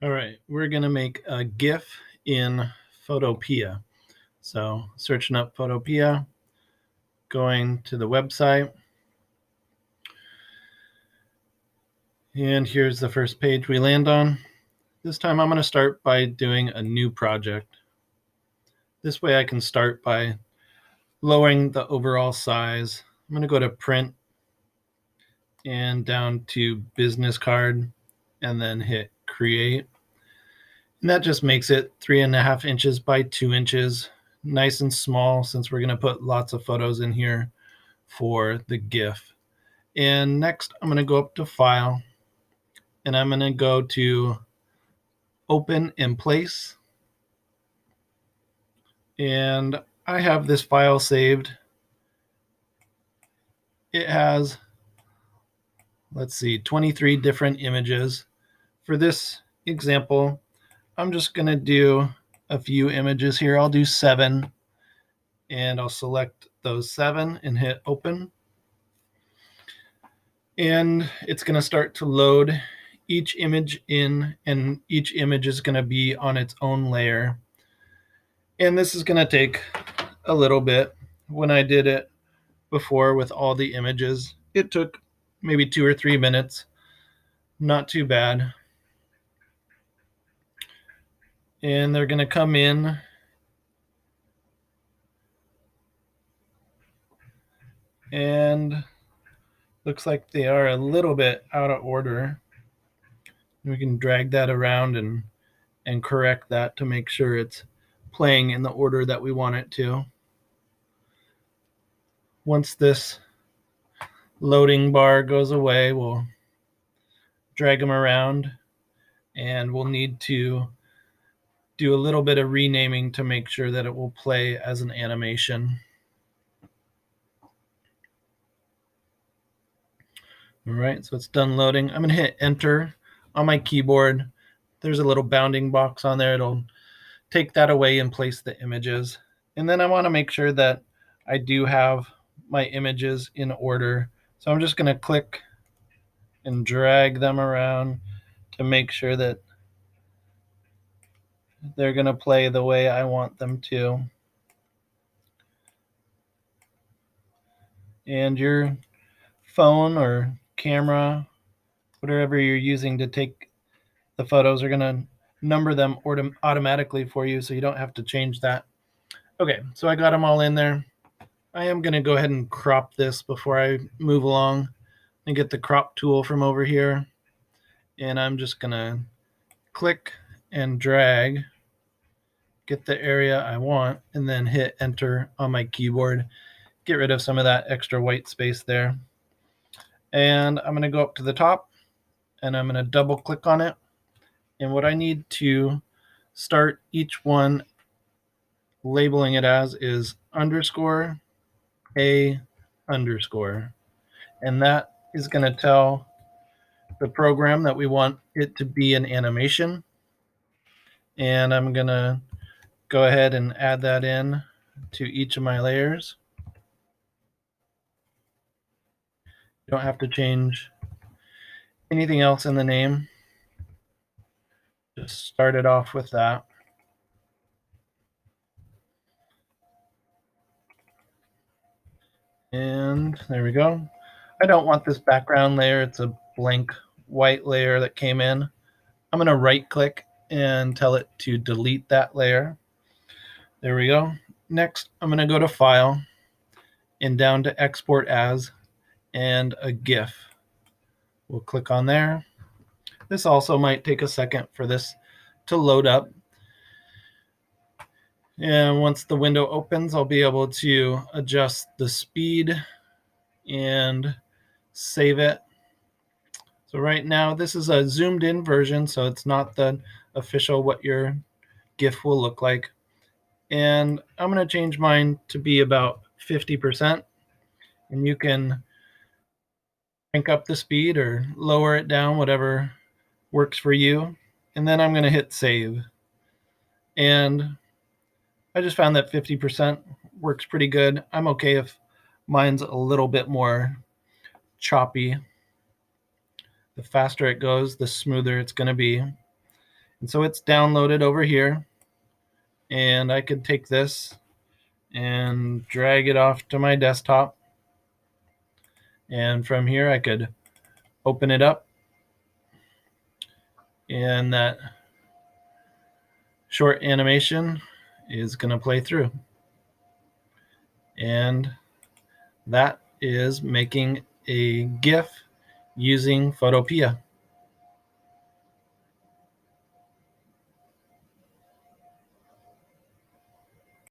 All right, we're going to make a GIF in Photopea. So searching up Photopea, going to the website, and here's the first page we land on. This time I'm going to start by doing a new project. This way I can start by lowering the overall size. I'm going to go to print and down to business card and then hit create. And that just makes it 3.5 inches by 2 inches, nice and small since we're going to put lots of photos in here for the GIF. And next I'm going to go up to file and I'm going to go to open in place. And I have this file saved. It has, let's see, 23 different images. For this example, I'm just going to do a few images here. I'll do 7 and I'll select those 7 and hit open. And it's going to start to load each image in, and each image is going to be on its own layer. And this is going to take a little bit. When I did it before with all the images, it took maybe 2 or 3 minutes. Not too bad. And they're going to come in and looks like they are a little bit out of order. We can drag that around and correct that to make sure it's playing in the order that we want it to. Once this loading bar goes away, we'll drag them around and we'll need to do a little bit of renaming to make sure that it will play as an animation. All right, so it's done loading. I'm going to hit enter on my keyboard. There's a little bounding box on there. It'll take that away and place the images. And then I want to make sure that I do have my images in order. So I'm just going to click and drag them around to make sure that they're going to play the way I want them to. And your phone or camera, whatever you're using to take the photos, are going to number them automatically for you, so you don't have to change that. Okay, so I got them all in there. I am going to go ahead and crop this before I move along and get the crop tool from over here. And I'm just going to click and drag, get the area I want, and then hit enter on my keyboard. Get rid of some of that extra white space there. And I'm going to go up to the top and I'm going to double click on it. And what I need to start each one labeling it as is underscore a underscore. And that is going to tell the program that we want it to be an animation. And I'm going to go ahead and add that in to each of my layers. You don't have to change anything else in the name. Just start it off with that. And there we go. I don't want this background layer. It's a blank white layer that came in. I'm going to right click and tell it to delete that layer. There we go. Next, I'm going to go to File and down to Export As and a GIF. We'll click on there. This also might take a second for this to load up. And once the window opens, I'll be able to adjust the speed and save it. So right now, this is a zoomed in version, so it's not the official what your GIF will look like. And I'm going to change mine to be about 50%. And you can crank up the speed or lower it down, whatever works for you. And then I'm going to hit save. And I just found that 50% works pretty good. I'm okay if mine's a little bit more choppy. The faster it goes, the smoother it's going to be. And And so it's downloaded over here, and I could take this and drag it off to my desktop. And from here I could open it up, and that short animation is going to play through. And that is making a GIF using Photopea.